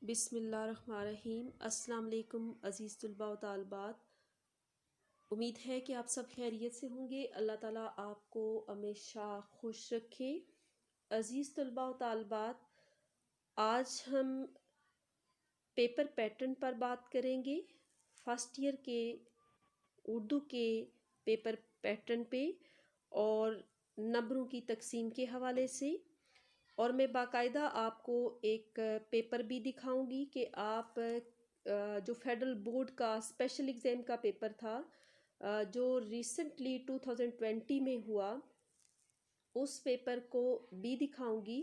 بسم اللہ الرحمن الرحیم۔ السلام علیکم عزیز طلباء و طالبات، امید ہے کہ آپ سب خیریت سے ہوں گے۔ اللہ تعالیٰ آپ کو ہمیشہ خوش رکھے۔ عزیز طلباء و طالبات، آج ہم پیپر پیٹرن پر بات کریں گے، فرسٹ ایئر کے اردو کے پیپر پیٹرن پہ اور نمبروں کی تقسیم کے حوالے سے، اور میں باقاعدہ آپ کو ایک پیپر بھی دکھاؤں گی کہ آپ جو فیڈرل بورڈ کا اسپیشل ایگزام کا پیپر تھا جو ریسنٹلی 2020 میں ہوا، اس پیپر کو بھی دکھاؤں گی۔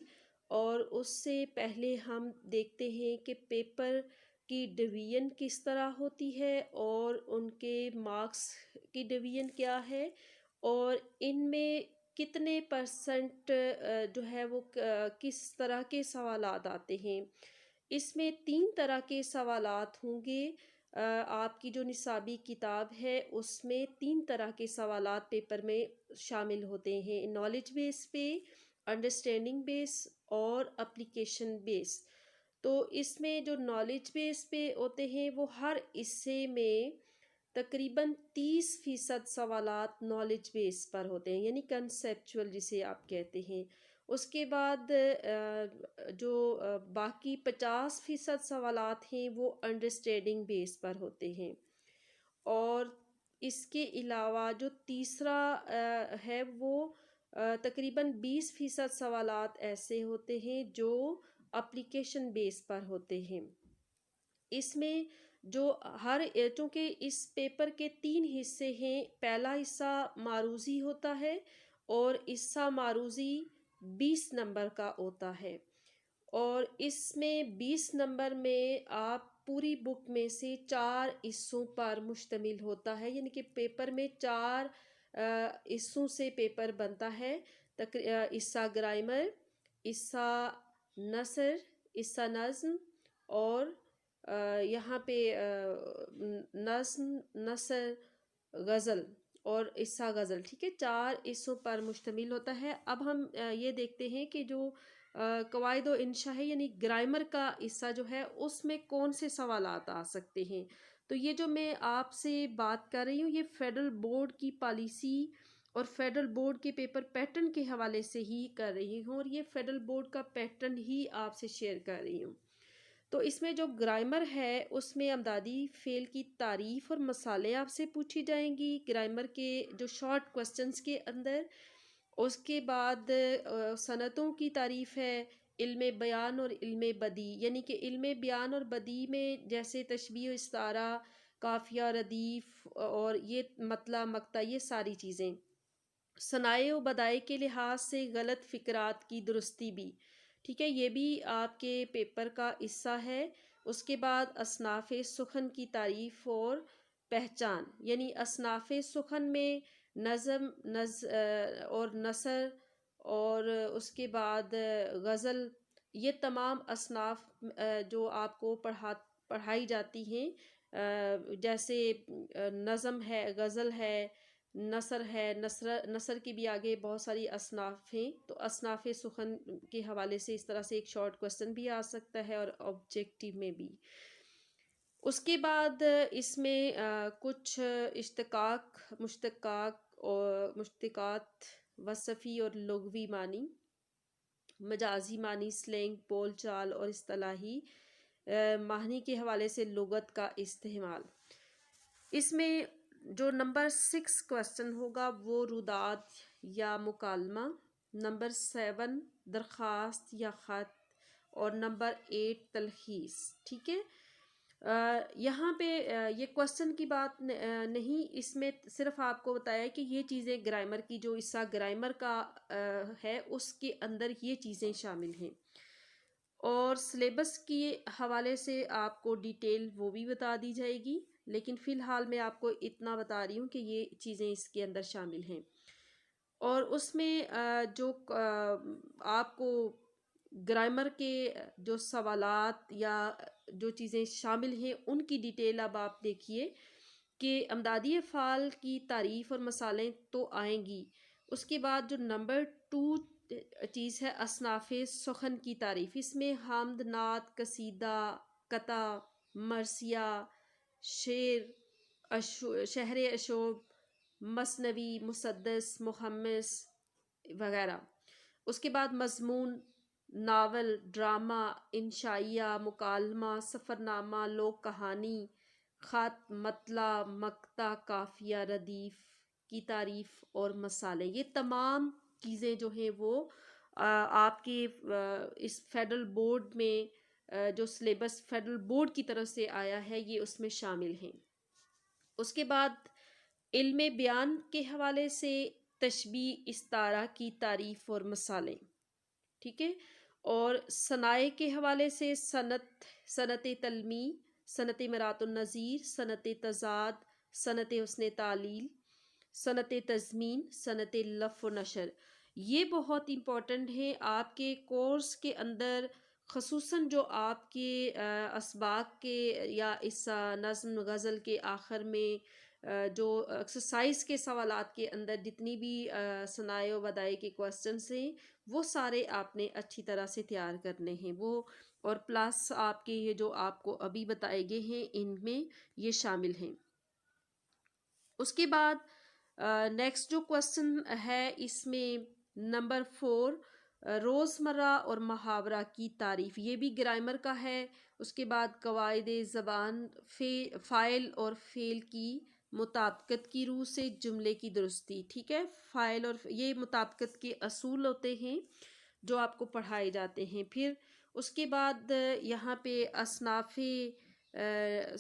اور اس سے پہلے ہم دیکھتے ہیں کہ پیپر کی ڈویژن کس طرح ہوتی ہے اور ان کے مارکس کی ڈویژن کیا ہے، اور ان میں کتنے پرسنٹ جو ہے وہ کس طرح کے سوالات آتے ہیں۔ اس میں 3 طرح کے سوالات ہوں گے۔ آپ کی جو نصابی کتاب ہے اس میں 3 طرح کے سوالات پیپر میں شامل ہوتے ہیں، نالج بیس پہ، انڈرسٹینڈنگ بیس اور اپلیکیشن بیس۔ تو اس میں جو نالج بیس پہ ہوتے ہیں وہ ہر حصے میں تقریباً 30% سوالات نالج بیس پر ہوتے ہیں، یعنی کنسیپچول جسے آپ کہتے ہیں۔ اس کے بعد جو باقی 50% سوالات ہیں وہ انڈرسٹینڈنگ بیس پر ہوتے ہیں، اور اس کے علاوہ جو تیسرا ہے وہ تقریباً 20% سوالات ایسے ہوتے ہیں جو اپلیکیشن بیس پر ہوتے ہیں۔ اس میں جو چونکہ اس پیپر کے 3 حصے ہیں، پہلا حصہ معروضی ہوتا ہے اور حصہ معروضی 20 نمبر کا ہوتا ہے، اور اس میں 20 نمبر میں آپ پوری بک میں سے 4 حصوں پر مشتمل ہوتا ہے، یعنی کہ پیپر میں 4 حصوں سے پیپر بنتا ہے۔ حصہ گرامر، حصہ نثر، حصہ نظم، اور یہاں پہ نظم، نثر، غزل اور حصہ غزل، ٹھیک ہے، 4 حصوں پر مشتمل ہوتا ہے۔ اب ہم یہ دیکھتے ہیں کہ جو قواعد و انشاء ہے، یعنی گرامر کا حصہ جو ہے اس میں کون سے سوالات آ سکتے ہیں۔ تو یہ جو میں آپ سے بات کر رہی ہوں یہ فیڈرل بورڈ کی پالیسی اور فیڈرل بورڈ کے پیپر پیٹرن کے حوالے سے ہی کر رہی ہوں، اور یہ فیڈرل بورڈ کا پیٹرن ہی آپ سے شیئر کر رہی ہوں۔ تو اس میں جو گرامر ہے اس میں امدادی فعل کی تعریف اور مثالیں آپ سے پوچھی جائیں گی گرامر کے جو شارٹ کوسچنز کے اندر۔ اس کے بعد صنعتوں کی تعریف ہے، علم بیان اور علم بدیع، یعنی کہ علم بیان اور بدیع میں جیسے تشبیہ و استعارہ، قافیہ، ردیف اور یہ مطلع، مقطع، یہ ساری چیزیں۔ صنائع و بدائع کے لحاظ سے غلط فقرات کی درستی بھی، ٹھیک ہے، یہ بھی آپ کے پیپر کا حصہ ہے۔ اس کے بعد اصناف سخن کی تعریف اور پہچان، یعنی اصناف سخن میں نظم اور نثر اور اس کے بعد غزل، یہ تمام اصناف جو آپ کو پڑھائی جاتی ہیں، جیسے نظم ہے، غزل ہے، نثر ہے، نثر کی بھی آگے بہت ساری اصناف ہیں، تو اصناف سخن کے حوالے سے اس طرح سے ایک شارٹ کوسچن بھی آ سکتا ہے اور آبجیکٹیو میں بھی۔ اس کے بعد اس میں کچھ اشتقاق، مشتقات، وصفی اور لغوی معنی، مجازی معنی، سلینگ، بول چال اور اصطلاحی معنی کے حوالے سے لغت کا استعمال۔ اس میں جو نمبر 6 کوسچن ہوگا وہ روداد یا مکالمہ، نمبر 7 درخواست یا خط، اور نمبر 8 تلخیص، ٹھیک ہے۔ یہاں پہ یہ کوسچن کی بات نہیں، اس میں صرف آپ کو بتایا کہ یہ چیزیں گرامر کی جو حصہ گرامر کا ہے اس کے اندر یہ چیزیں شامل ہیں، اور سلیبس کے حوالے سے آپ کو ڈیٹیل وہ بھی بتا دی جائے گی، لیکن فی الحال میں آپ کو اتنا بتا رہی ہوں کہ یہ چیزیں اس کے اندر شامل ہیں۔ اور اس میں جو آپ کو گرامر کے جو سوالات یا جو چیزیں شامل ہیں ان کی ڈیٹیل اب آپ دیکھیے کہ امدادی افعال کی تعریف اور مثالیں تو آئیں گی۔ اس کے بعد جو نمبر 2 چیز ہے اصناف سخن کی تعریف، اس میں حمد، نعت، قصیدہ، مکتا، مرثیہ، شہر اشوب، مثنوی، مسدس، محمس وغیرہ۔ اس کے بعد مضمون ناول، ڈرامہ، انشائیہ، مکالمہ، سفرنامہ، لوک کہانی، خط، مطلع، مقطع، قافیہ، ردیف کی تعریف اور مسالے۔ یہ تمام چیزیں جو ہیں وہ آپ کے اس فیڈرل بورڈ میں جو سلیبس فیڈرل بورڈ کی طرف سے آیا ہے یہ اس میں شامل ہیں۔ اس کے بعد علم بیان کے حوالے سے تشبیہ، استعارہ کی تعریف اور مسالے، ٹھیک ہے۔ اور صنائع کے حوالے سے صنعت تلمیع، صنعت مرات النظیر، صنعت تضاد، صنعت حسن تعلیل، صنعت تضمین، صنعت لف و نشر۔ یہ بہت امپورٹنٹ ہے آپ کے کورس کے اندر، خصوصاً جو آپ کے اسباق کے یا اس نظم غزل کے آخر میں جو ایکسرسائز کے سوالات کے اندر جتنی بھی صنائع و بدائع کے کوسچنس ہیں وہ سارے آپ نے اچھی طرح سے تیار کرنے ہیں وہ، اور پلس آپ کے یہ جو آپ کو ابھی بتائے گئے ہیں ان میں یہ شامل ہیں۔ اس کے بعد نیکسٹ جو کوسچن ہے اس میں نمبر 4، روزمرہ اور محاورہ کی تعریف، یہ بھی گرامر کا ہے۔ اس کے بعد قواعد زبان، فاعل اور فعل کی مطابقت کی روح سے جملے کی درستی، ٹھیک ہے۔ فاعل اور یہ مطابقت کے اصول ہوتے ہیں جو آپ کو پڑھائے جاتے ہیں۔ پھر اس کے بعد یہاں پہ اصناف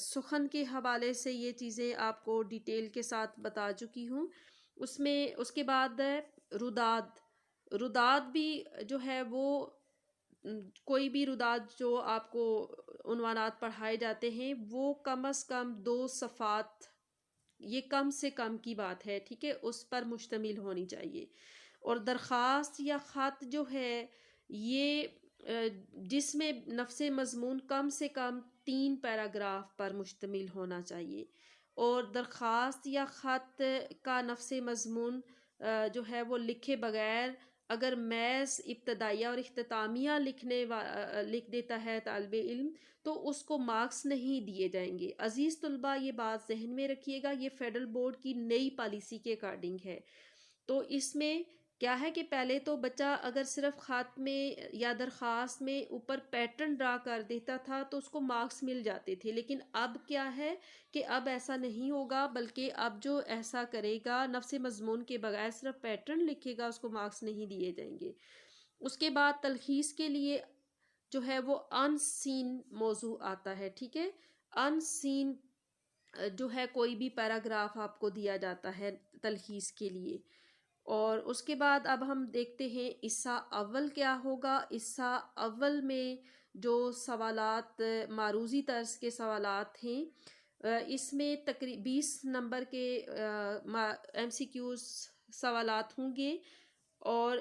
سخن کے حوالے سے یہ چیزیں آپ کو ڈیٹیل کے ساتھ بتا چکی ہوں۔ اس میں اس کے بعد روداد بھی جو ہے وہ کوئی بھی روداد جو آپ کو عنوانات پڑھائے جاتے ہیں وہ کم از کم 2 صفحات، یہ کم سے کم کی بات ہے، ٹھیک ہے، اس پر مشتمل ہونی چاہیے۔ اور درخواست یا خط جو ہے یہ جس میں نفس مضمون کم سے کم 3 پیراگراف پر مشتمل ہونا چاہیے، اور درخواست یا خط کا نفس مضمون جو ہے وہ لکھے بغیر اگر محض ابتدائیہ اور اختتامیہ لکھ دیتا ہے طالب علم تو اس کو مارکس نہیں دیے جائیں گے۔ عزیز طلبہ یہ بات ذہن میں رکھیے گا، یہ فیڈرل بورڈ کی نئی پالیسی کے اکارڈنگ ہے۔ تو اس میں کیا ہے کہ پہلے تو بچہ اگر صرف خط میں یا درخواست میں اوپر پیٹرن ڈرا کر دیتا تھا تو اس کو مارکس مل جاتے تھے، لیکن اب کیا ہے کہ اب ایسا نہیں ہوگا، بلکہ اب جو ایسا کرے گا نفس مضمون کے بغیر صرف پیٹرن لکھے گا اس کو مارکس نہیں دیے جائیں گے۔ اس کے بعد تلخیص کے لیے جو ہے وہ ان سین موضوع آتا ہے، ٹھیک ہے۔ ان سین جو ہے کوئی بھی پیراگراف آپ کو دیا جاتا ہے تلخیص کے لیے۔ اور اس کے بعد اب ہم دیکھتے ہیں حصہ اول کیا ہوگا۔ حصہ اول میں جو سوالات معروضی طرز کے سوالات ہیں اس میں تقریباً 20 نمبر کے ایم سی کیوز سوالات ہوں گے، اور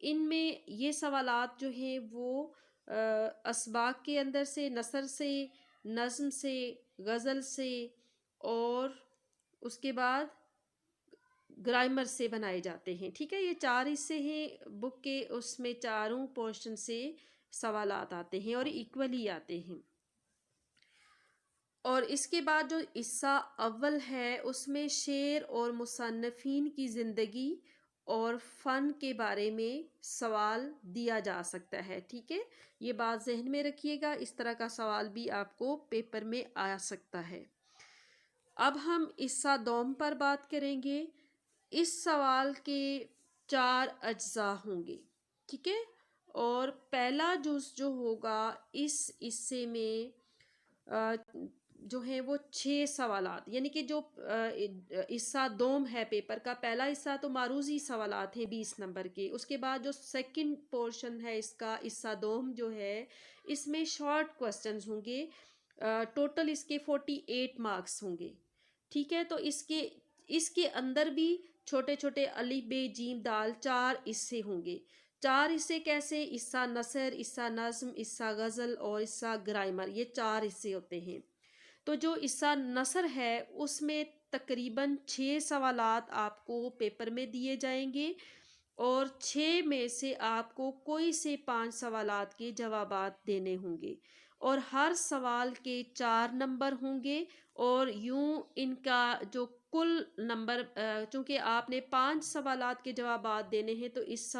ان میں یہ سوالات جو ہیں وہ اسباق کے اندر سے، نثر سے، نظم سے، غزل سے اور اس کے بعد گرامر سے بنائے جاتے ہیں، ٹھیک ہے۔ یہ 4 حصے ہیں بک کے، اس میں چاروں پورشن سے سوالات آتے ہیں اور ایکولی آتے ہیں۔ اور اس کے بعد جو حصہ اول ہے اس میں شعر اور مصنفین کی زندگی اور فن کے بارے میں سوال دیا جا سکتا ہے، ٹھیک ہے۔ یہ بات ذہن میں رکھیے گا، اس طرح کا سوال بھی آپ کو پیپر میں آ سکتا ہے۔ اب ہم حصہ دوم پر بات کریں گے۔ اس سوال کے 4 اجزاء ہوں گے، ٹھیک ہے۔ اور پہلا جز جو ہوگا اس حصے میں جو ہیں وہ 6 سوالات، یعنی کہ جو حصہ دوم ہے پیپر کا، پہلا حصہ تو معروضی سوالات ہیں 20 نمبر کے، اس کے بعد جو سیکنڈ پورشن ہے اس کا حصہ دوم جو ہے اس میں شارٹ کوسچنز ہوں گے، ٹوٹل اس کے 48 مارکس ہوں گے، ٹھیک ہے۔ تو اس کے اندر بھی چھوٹے چھوٹے الف ب ج د 4 حصے ہوں گے۔ 4 حصے کیسے؟ حصہ نثر، حصہ نظم، حصہ غزل اور حصہ گرامر، یہ 4 حصے ہوتے ہیں۔ تو جو حصہ نثر ہے اس میں تقریباً 6 سوالات آپ کو پیپر میں دیے جائیں گے، اور 6 میں سے آپ کو کوئی سے 5 سوالات کے جوابات دینے ہوں گے، اور ہر سوال کے 4 نمبر ہوں گے، اور یوں ان کا جو کل نمبر چونکہ آپ نے 5 سوالات کے جوابات دینے ہیں تو اس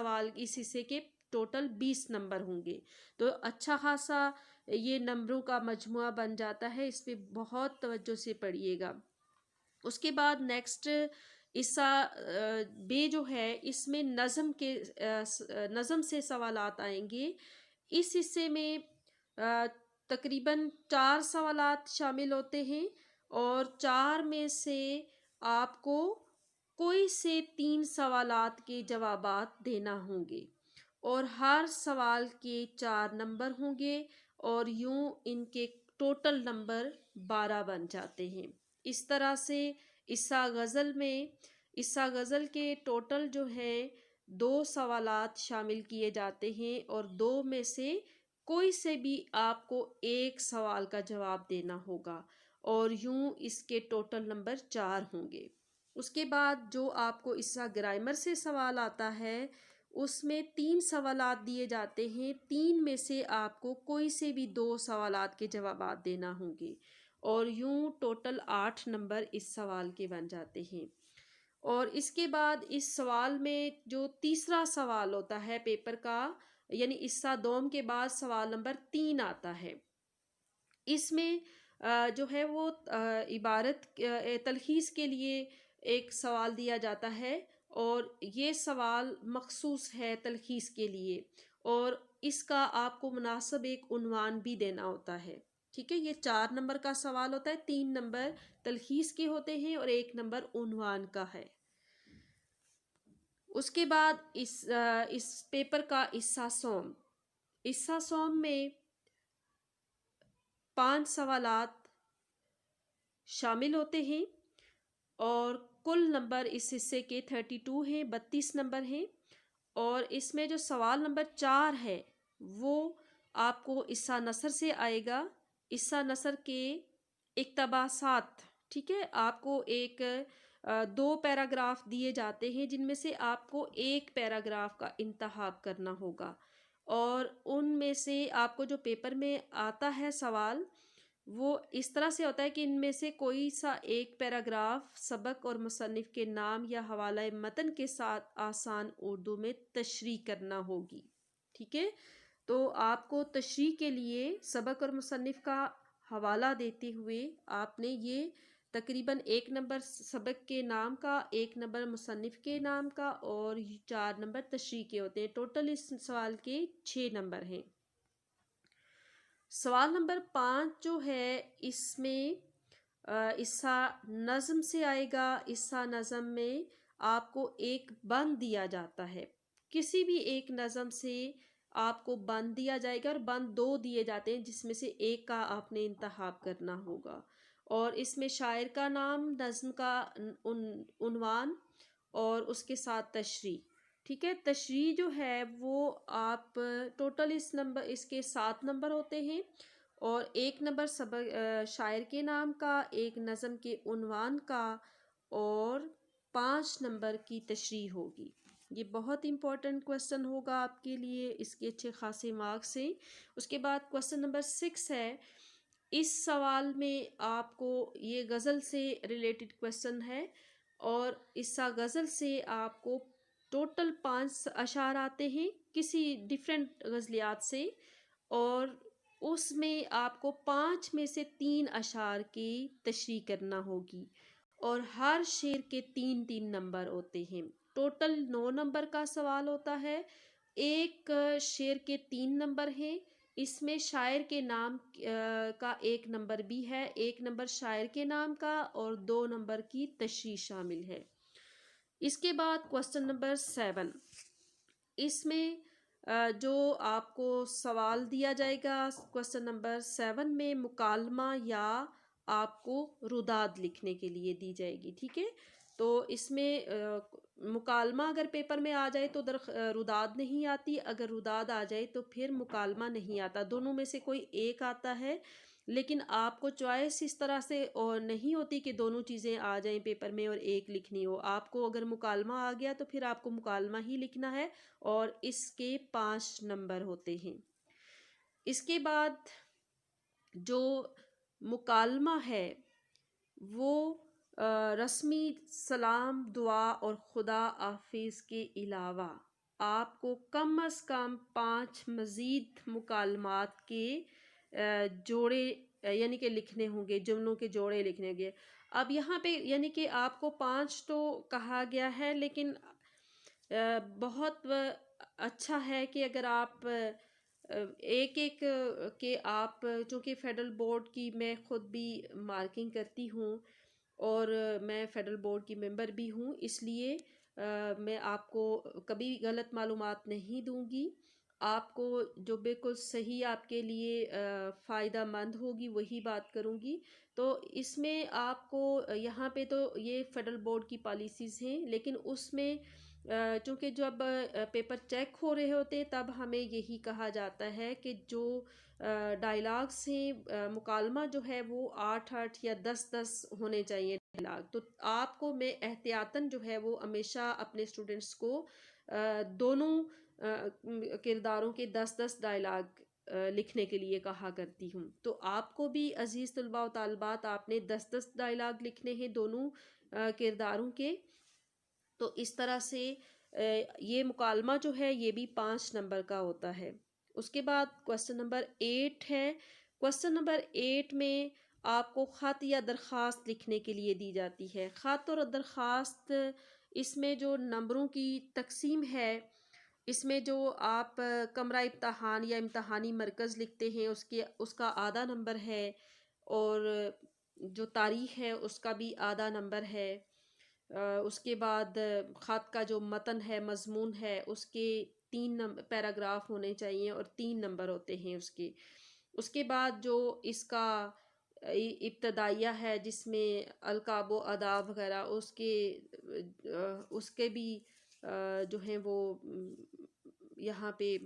حصے کے ٹوٹل 20 نمبر ہوں گے، تو اچھا خاصا یہ نمبروں کا مجموعہ بن جاتا ہے، اس پہ بہت توجہ سے پڑھیے گا۔ اس کے بعد نیکسٹ حصہ بے جو ہے، اس میں نظم سے سوالات آئیں گے۔ اس حصے میں تقریباً 4 سوالات شامل ہوتے ہیں، اور 4 میں سے آپ کو کوئی سے 3 سوالات کے جوابات دینا ہوں گے، اور ہر سوال کے 4 نمبر ہوں گے، اور یوں ان کے ٹوٹل نمبر 12 بن جاتے ہیں۔ اس طرح سے عصا غزل کے ٹوٹل جو ہے 2 سوالات شامل کیے جاتے ہیں، اور 2 میں سے کوئی سے بھی آپ کو ایک سوال کا جواب دینا ہوگا، اور یوں اس کے ٹوٹل نمبر 4 ہوں گے۔ اس کے بعد جو آپ کو عصا گرامر سے سوال آتا ہے، اس میں 3 سوالات دیے جاتے ہیں، 3 میں سے آپ کو کوئی سے بھی 2 سوالات کے جوابات دینا ہوں گے، اور یوں ٹوٹل 8 نمبر اس سوال کے بن جاتے ہیں۔ اور اس کے بعد اس سوال میں جو تیسرا سوال ہوتا ہے پیپر کا، یعنی عصا دوم کے بعد سوال نمبر 3 آتا ہے، اس میں جو ہے وہ عبارت تلخیص کے لیے ایک سوال دیا جاتا ہے، اور یہ سوال مخصوص ہے تلخیص کے لیے، اور اس کا آپ کو مناسب ایک عنوان بھی دینا ہوتا ہے۔ ٹھیک ہے، یہ 4 نمبر کا سوال ہوتا ہے، 3 نمبر تلخیص کے ہوتے ہیں اور 1 نمبر عنوان کا ہے۔ اس کے بعد اس پیپر کا حصہ سوم میں 5 سوالات شامل ہوتے ہیں، اور کل نمبر اس حصے کے 32 ہیں، 32 نمبر ہیں، اور اس میں جو سوال نمبر 4 ہے وہ آپ کو عصا نثر سے آئے گا۔ عصا نثر کے اقتباسات، ٹھیک ہے، آپ کو 2 پیراگراف دیے جاتے ہیں، جن میں سے آپ کو 1 پیراگراف کا انتخاب کرنا ہوگا، اور ان میں سے آپ کو جو پیپر میں آتا ہے سوال، وہ اس طرح سے ہوتا ہے کہ ان میں سے کوئی سا 1 پیراگراف سبق اور مصنف کے نام یا حوالہ متن کے ساتھ آسان اردو میں تشریح کرنا ہوگی۔ ٹھیک ہے، تو آپ کو تشریح کے لیے سبق اور مصنف کا حوالہ دیتے ہوئے آپ نے یہ تقریباً 1 نمبر سبق کے نام کا، 1 نمبر مصنف کے نام کا، اور 4 نمبر تشریح کے ہوتے ہیں۔ ٹوٹل اس سوال کے 6 نمبر ہیں۔ سوال نمبر 5 جو ہے، اس میں عصا نظم سے آئے گا۔ عصا نظم میں آپ کو ایک بند دیا جاتا ہے، کسی بھی ایک نظم سے آپ کو بند دیا جائے گا، اور بند 2 دیے جاتے ہیں، جس میں سے ایک کا آپ نے انتخاب کرنا ہوگا، اور اس میں شاعر کا نام، نظم کا عنوان، اور اس کے ساتھ تشریح۔ ٹھیک ہے، تشریح جو ہے وہ آپ ٹوٹل اس کے 7 نمبر ہوتے ہیں، اور 1 نمبر شاعر کے نام کا، 1 نظم کے عنوان کا، اور 5 نمبر کی تشریح ہوگی۔ یہ بہت امپورٹنٹ کوسچن ہوگا آپ کے لیے، اس کے اچھے خاصے مارکس ہیں۔ اس کے بعد کوسچن نمبر 6 ہے۔ اس سوال میں آپ کو یہ غزل سے ریلیٹڈ کوسچن ہے، اور اس غزل سے آپ کو ٹوٹل 5 اشعار آتے ہیں کسی ڈیفرنٹ غزلیات سے، اور اس میں آپ کو 5 میں سے 3 اشعار کی تشریح کرنا ہوگی، اور ہر شعر کے 3 نمبر ہوتے ہیں۔ ٹوٹل 9 نمبر کا سوال ہوتا ہے، ایک شعر کے 3 نمبر ہیں، اس میں شاعر کے نام کا 1 نمبر بھی ہے، 1 نمبر شاعر کے نام کا، اور 2 نمبر کی تشریح شامل ہے۔ اس کے بعد کوسچن نمبر 7، اس میں جو آپ کو سوال دیا جائے گا کوسچن نمبر 7 میں، مکالمہ یا آپ کو روداد لکھنے کے لیے دی جائے گی۔ ٹھیک ہے، تو اس میں مکالمہ اگر پیپر میں آ جائے تو روداد نہیں آتی، اگر روداد آ جائے تو پھر مکالمہ نہیں آتا، دونوں میں سے کوئی ایک آتا ہے، لیکن آپ کو چوائس اس طرح سے اور نہیں ہوتی کہ دونوں چیزیں آ جائیں پیپر میں اور ایک لکھنی ہو۔ آپ کو اگر مکالمہ آ گیا تو پھر آپ کو مکالمہ ہی لکھنا ہے، اور اس کے 5 نمبر ہوتے ہیں۔ اس کے بعد جو مکالمہ ہے وہ رسمی سلام، دعا اور خدا حافظ کے علاوہ آپ کو کم از کم 5 مزید مکالمات کے جوڑے یعنی کہ لکھنے ہوں گے، جملوں کے جوڑے لکھنے ہوں گے۔ اب یہاں پہ یعنی کہ آپ کو 5 تو کہا گیا ہے، لیکن بہت اچھا ہے کہ اگر آپ ایک ایک کے آپ، چونکہ فیڈرل بورڈ کی میں خود بھی مارکنگ کرتی ہوں اور میں فیڈرل بورڈ کی ممبر بھی ہوں، اس لیے میں آپ کو کبھی غلط معلومات نہیں دوں گی۔ آپ کو جو بالکل صحیح آپ کے لیے فائدہ مند ہوگی وہی بات کروں گی۔ تو اس میں آپ کو یہاں پہ تو یہ فیڈرل بورڈ کی پالیسیز ہیں، لیکن اس میں چونکہ جب پیپر چیک ہو رہے ہوتے تب ہمیں یہی کہا جاتا ہے کہ جو ڈائلاگس ہیں، مکالمہ جو ہے وہ 8 یا 10 ہونے چاہیے ڈائلاگ۔ تو آپ کو میں احتیاطاً جو ہے وہ ہمیشہ اپنے اسٹوڈنٹس کو دونوں کرداروں کے 10 ڈائلاگ لکھنے کے لیے کہا کرتی ہوں۔ تو آپ کو بھی عزیز طلباء و طالبات، آپ نے 10 ڈائلاگ لکھنے ہیں دونوں کرداروں کے۔ تو اس طرح سے یہ مکالمہ جو ہے یہ بھی 5 نمبر کا ہوتا ہے۔ اس کے بعد کوسچن نمبر 8 ہے۔ کوسچن نمبر 8 میں آپ کو خط یا درخواست لکھنے کے لیے دی جاتی ہے۔ خط اور درخواست، اس میں جو نمبروں کی تقسیم ہے، اس میں جو آپ کمرہ امتحان یا امتحانی مرکز لکھتے ہیں اس کا آدھا نمبر ہے، اور جو تاریخ ہے اس کا بھی آدھا نمبر ہے۔ اس کے بعد خط کا جو متن ہے، مضمون ہے، اس کے 3 پیراگراف ہونے چاہیے اور 3 نمبر ہوتے ہیں اس کے۔ اس کے بعد جو اس کا ابتدائیہ ہے جس میں القاب و آداب وغیرہ، اس کے بھی جو ہیں وہ یہاں پہ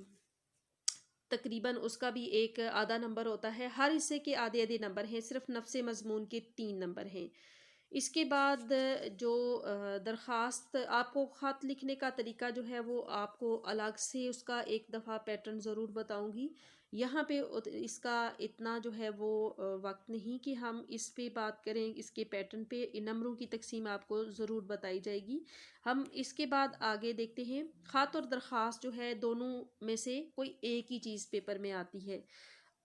تقریباً اس کا بھی ایک آدھا نمبر ہوتا ہے۔ ہر حصے کے آدھے آدھے نمبر ہیں، صرف نفس مضمون کے 3 نمبر ہیں۔ اس کے بعد جو درخواست، آپ کو خط لکھنے کا طریقہ جو ہے وہ آپ کو الگ سے اس کا ایک دفعہ پیٹرن ضرور بتاؤں گی۔ یہاں پہ اس کا اتنا جو ہے وہ وقت نہیں کہ ہم اس پہ بات کریں، اس کے پیٹرن پہ۔ ان نمبروں کی تقسیم آپ کو ضرور بتائی جائے گی۔ ہم اس کے بعد آگے دیکھتے ہیں۔ خط اور درخواست جو ہے دونوں میں سے کوئی ایک ہی چیز پیپر میں آتی ہے۔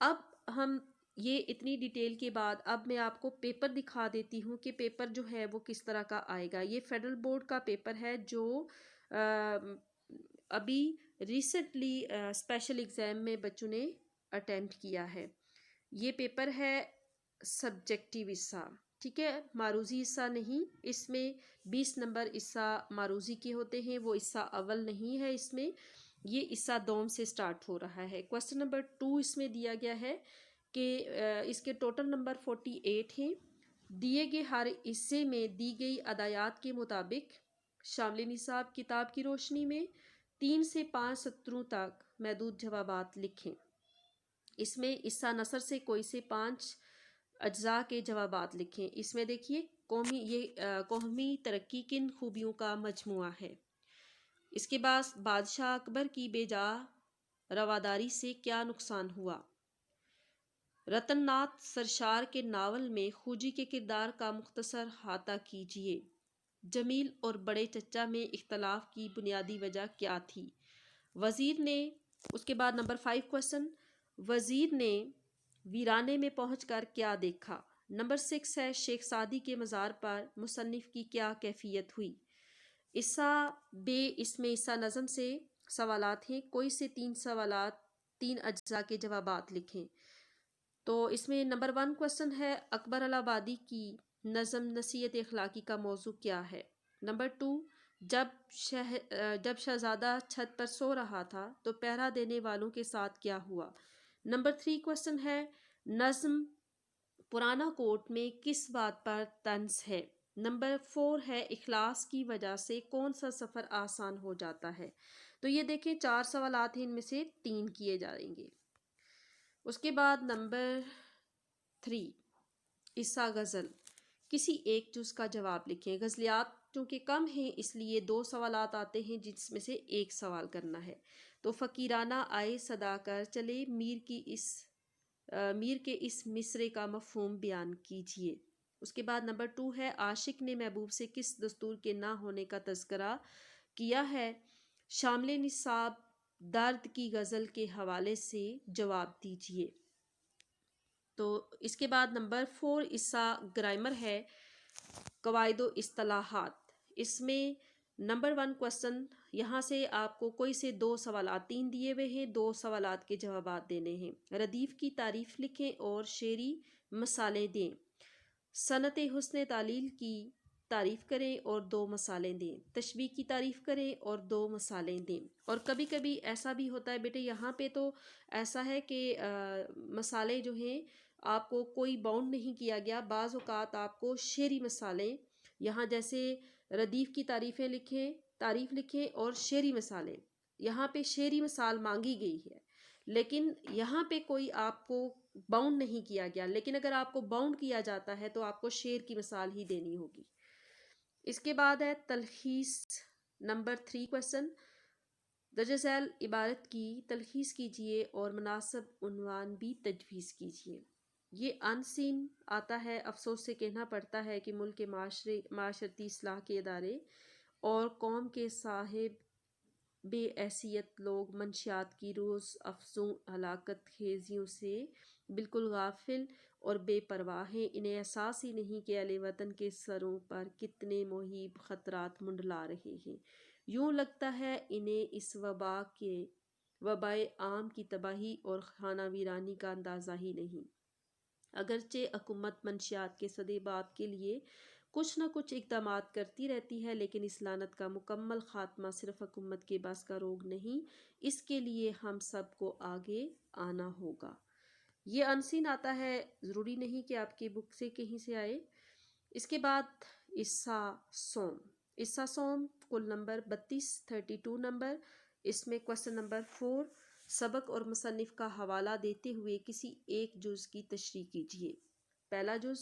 اب ہم یہ اتنی ڈیٹیل کے بعد اب میں آپ کو پیپر دکھا دیتی ہوں کہ پیپر جو ہے وہ کس طرح کا آئے گا۔ یہ فیڈرل بورڈ کا پیپر ہے جو ابھی ریسنٹلی اسپیشل ایگزام میں بچوں نے اٹیمپٹ کیا ہے۔ یہ پیپر ہے سبجیکٹیو حصہ، ٹھیک ہے، معروضی حصہ نہیں۔ اس میں 20 نمبر حصہ معروضی کے ہوتے ہیں، وہ حصہ اول نہیں ہے اس میں، یہ حصہ دوم سے سٹارٹ ہو رہا ہے۔ کوسچن نمبر 2 اس میں دیا گیا ہے کہ اس کے ٹوٹل نمبر 48 ہیں۔ دیے گئے ہر حصے میں دی گئی ادایات کے مطابق شامل نصاب کتاب کی روشنی میں 3 سے 5 سطروں تک محدود جوابات لکھیں۔ اس میں حصہ نثر سے کوئی سے 5 اجزاء کے جوابات لکھیں۔ اس میں دیکھیے قومی ترقی کن خوبیوں کا مجموعہ ہے۔ اس کے بعد بادشاہ اکبر کی بے جا رواداری سے کیا نقصان ہوا؟ رتن ناتھ سرشار کے ناول میں خوجی کے کردار کا مختصر احاطہ کیجیے۔ جمیل اور بڑے چچا میں اختلاف کی بنیادی وجہ کیا تھی؟ وزیر نے، اس کے بعد نمبر 5 کوسچن، وزیر نے ویرانے میں پہنچ کر کیا دیکھا؟ نمبر 6 ہے شیخ سعدی کے مزار پر مصنف کی کیا کیفیت ہوئی؟ حصہ بے، اس میں حصہ نظم سے سوالات ہیں، کوئی سے 3 سوالات 3 اجزاء کے جوابات لکھیں۔ تو اس میں نمبر 1 کوسچن ہے اکبر الہ آبادی کی نظم نصیحت اخلاقی کا موضوع کیا ہے؟ نمبر 2، جب شہزادہ چھت پر سو رہا تھا تو پہرا دینے والوں کے ساتھ کیا ہوا؟ نمبر 3 کوسچن ہے نظم پرانا کوٹ میں کس بات پر طنز ہے؟ نمبر 4 ہے اخلاص کی وجہ سے کون سا سفر آسان ہو جاتا ہے؟ تو یہ دیکھیں 4 سوالات ہیں، ان میں سے 3 کیے جائیں گے۔ اس کے بعد نمبر 3 حصہ غزل، کسی ایک جز کا جواب لکھیں۔ غزلیات چونکہ کم ہیں اس لیے 2 سوالات آتے ہیں جس میں سے ایک سوال کرنا ہے۔ تو فقیرانہ آئے صدا کر چلے میر کی اس میر کے اس مصرے کا مفہوم بیان کیجیے۔ اس کے بعد نمبر 2 ہے عاشق نے محبوب سے کس دستور کے نہ ہونے کا تذکرہ کیا ہے؟ شامل نصاب درد کی غزل کے حوالے سے جواب دیجیے۔ تو اس کے بعد نمبر 4 حصہ گرامر ہے، قواعد و اصطلاحات۔ اس میں نمبر 1 کوسچن، یہاں سے آپ کو کوئی سے 2 سوالات 3 دیے ہوئے ہیں، 2 سوالات کے جوابات دینے ہیں۔ ردیف کی تعریف لکھیں اور شعری مثالیں دیں۔ صنعت حسن تعلیل کی تعریف کریں اور 2 مثالیں دیں۔ تشبیہ کی تعریف کریں اور 2 مثالیں دیں۔ اور کبھی کبھی ایسا بھی ہوتا ہے بیٹے، یہاں پہ تو ایسا ہے کہ مثالیں جو ہیں آپ کو کوئی باؤنڈ نہیں کیا گیا، بعض اوقات آپ کو شعری مثالیں، یہاں جیسے ردیف کی تعریف لکھیں اور شعری مثالیں، یہاں پہ شعری مثال مانگی گئی ہے، لیکن یہاں پہ کوئی آپ کو باؤنڈ نہیں کیا گیا، لیکن اگر آپ کو باؤنڈ کیا جاتا ہے تو آپ کو شعر کی مثال ہی دینی ہوگی۔ اس کے بعد ہے تلخیص نمبر 3 کوسچن، درج ذیل عبارت کی تلخیص کیجیے اور مناسب عنوان بھی تجویز کیجیے۔ یہ ان سین آتا ہے، افسوس سے کہنا پڑتا ہے کہ ملک کے معاشرتی اصلاح کے ادارے اور قوم کے صاحب بے حیثیت لوگ منشیات کی روز افزوں ہلاکت خیزیوں سے بالکل غافل اور بے پرواہ ہیں۔ انہیں احساس ہی نہیں کہ اہل وطن کے سروں پر کتنے مہیب خطرات منڈلا رہے ہیں۔ یوں لگتا ہے انہیں اس وبائے عام کی تباہی اور خانہ ویرانی کا اندازہ ہی نہیں۔ اگرچہ حکومت منشیات کے سدباب کے لیے کچھ نہ کچھ اقدامات کرتی رہتی ہے، لیکن اس لعنت کا مکمل خاتمہ صرف حکومت کے بس کا روگ نہیں، اس کے لیے ہم سب کو آگے آنا ہوگا۔ یہ انسین آتا ہے، ضروری نہیں کہ آپ کی بک سے کہیں سے آئے۔ اس کے بعد حصہ سوم کل نمبر 32 نمبر، اس میں کوسچن نمبر 4 سبق اور مصنف کا حوالہ دیتے ہوئے کسی ایک جز کی تشریح کیجیے۔ پہلا جز،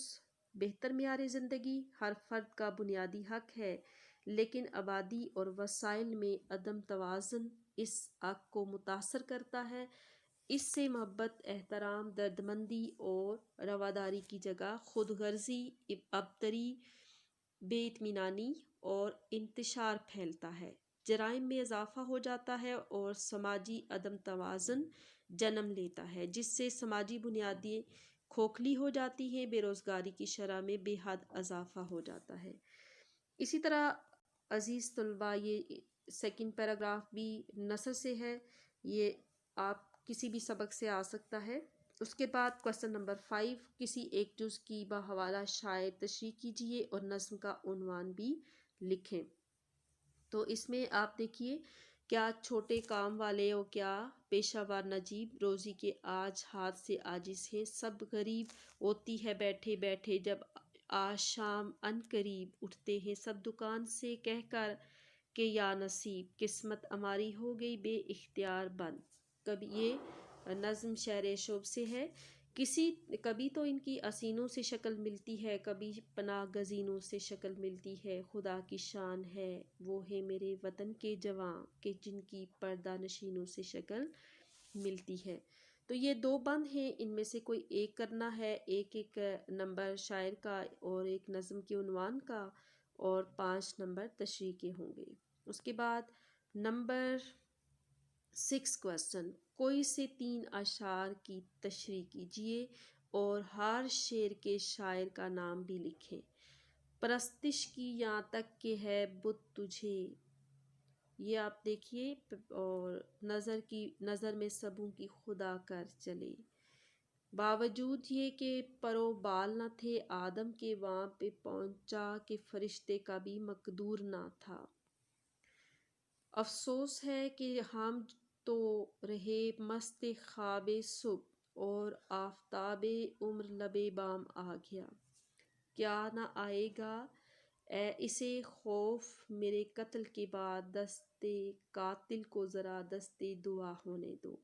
بہتر معیار زندگی ہر فرد کا بنیادی حق ہے، لیکن آبادی اور وسائل میں عدم توازن اس حق کو متاثر کرتا ہے۔ اس سے محبت، احترام، دردمندی اور رواداری کی جگہ خود غرضی، ابتری، بے اطمینانی اور انتشار پھیلتا ہے، جرائم میں اضافہ ہو جاتا ہے اور سماجی عدم توازن جنم لیتا ہے، جس سے سماجی بنیادیں کھوکھلی ہو جاتی ہیں، بے روزگاری کی شرح میں بے حد اضافہ ہو جاتا ہے۔ اسی طرح عزیز طلباء، یہ سیکنڈ پیراگراف بھی نثر سے ہے، یہ آپ کسی بھی سبق سے آ سکتا ہے۔ اس کے بعد کوسچن نمبر 5 کسی ایک جز کی بحوالہ شاعر تشریح کیجیے اور نظم کا عنوان بھی لکھیں۔ تو اس میں آپ دیکھیے، کیا چھوٹے کام والے ہو، کیا پیشہ ور نجیب روزی کے آج ہاتھ سے عاجز ہیں، سب غریب ہوتی ہے بیٹھے بیٹھے جب آشام ان قریب، اٹھتے ہیں سب دکان سے کہہ کر کہ یا نصیب قسمت ہماری ہو گئی بے اختیار بند۔ کبھی یہ نظم شعر شعب سے ہے۔ کبھی تو ان کی حسینوں سے شکل ملتی ہے، کبھی پناہ گزینوں سے شکل ملتی ہے، خدا کی شان ہے وہ ہے میرے وطن کے جواں کہ جن کی پردہ نشینوں سے شکل ملتی ہے۔ تو یہ 2 بند ہیں، ان میں سے کوئی ایک کرنا ہے، ایک نمبر شاعر کا اور ایک نظم کے عنوان کا، اور 5 نمبر تشریح کے ہوں گے۔ اس کے بعد نمبر 6 کوسچن، کوئی سے 3 اشعار کی تشریح کیجیے اور ہر شعر کے شاعر کا نام بھی لکھیں۔ پرستش کی یہاں تک کہ ہے بت تجھے، یہ آپ دیکھیے، اور نظر میں سبوں کی خدا کر چلے، باوجود یہ کہ پر و بال نہ تھے آدم کے، وہاں پہ پہنچا کہ فرشتے کا بھی مقدور نہ تھا۔ افسوس ہے کہ ہم تو رہے مست خواب صبح اور آفتاب عمر لبِ بام آ گیا، کیا نہ آئے گا اے اسے خوف میرے قتل کے بعد، دست قاتل کو ذرا دست دعا ہونے دو۔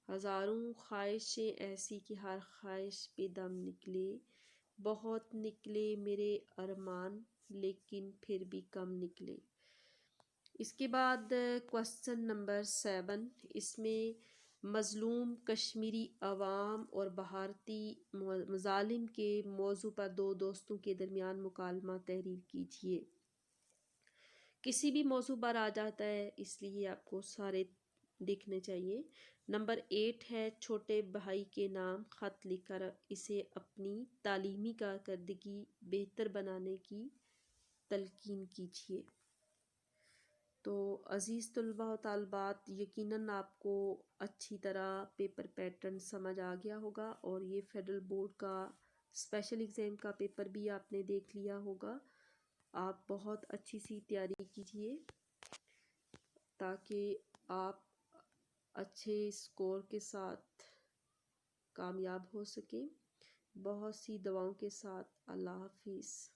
ہزاروں خواہشیں ایسی کہ ہر خواہش پہ دم نکلے، بہت نکلے میرے ارمان لیکن پھر بھی کم نکلے۔ اس کے بعد کوسچن نمبر 7، اس میں مظلوم کشمیری عوام اور بھارتی مظالم کے موضوع پر دو دوستوں کے درمیان مکالمہ تحریر کیجیے۔ کسی بھی موضوع پر آ جاتا ہے، اس لیے آپ کو سارے دیکھنے چاہیے۔ نمبر 8 ہے چھوٹے بھائی کے نام خط لکھ کر اسے اپنی تعلیمی کارکردگی بہتر بنانے کی تلقین کیجیے۔ تو عزیز طلباء و طالبات، یقیناً آپ کو اچھی طرح پیپر پیٹرن سمجھ آ گیا ہوگا، اور یہ فیڈرل بورڈ کا اسپیشل ایگزام کا پیپر بھی آپ نے دیکھ لیا ہوگا۔ آپ بہت اچھی سی تیاری کیجیے تاکہ آپ اچھے اسکور کے ساتھ کامیاب ہو سکیں۔ بہت سی دعاؤں کے ساتھ اللہ حافظ۔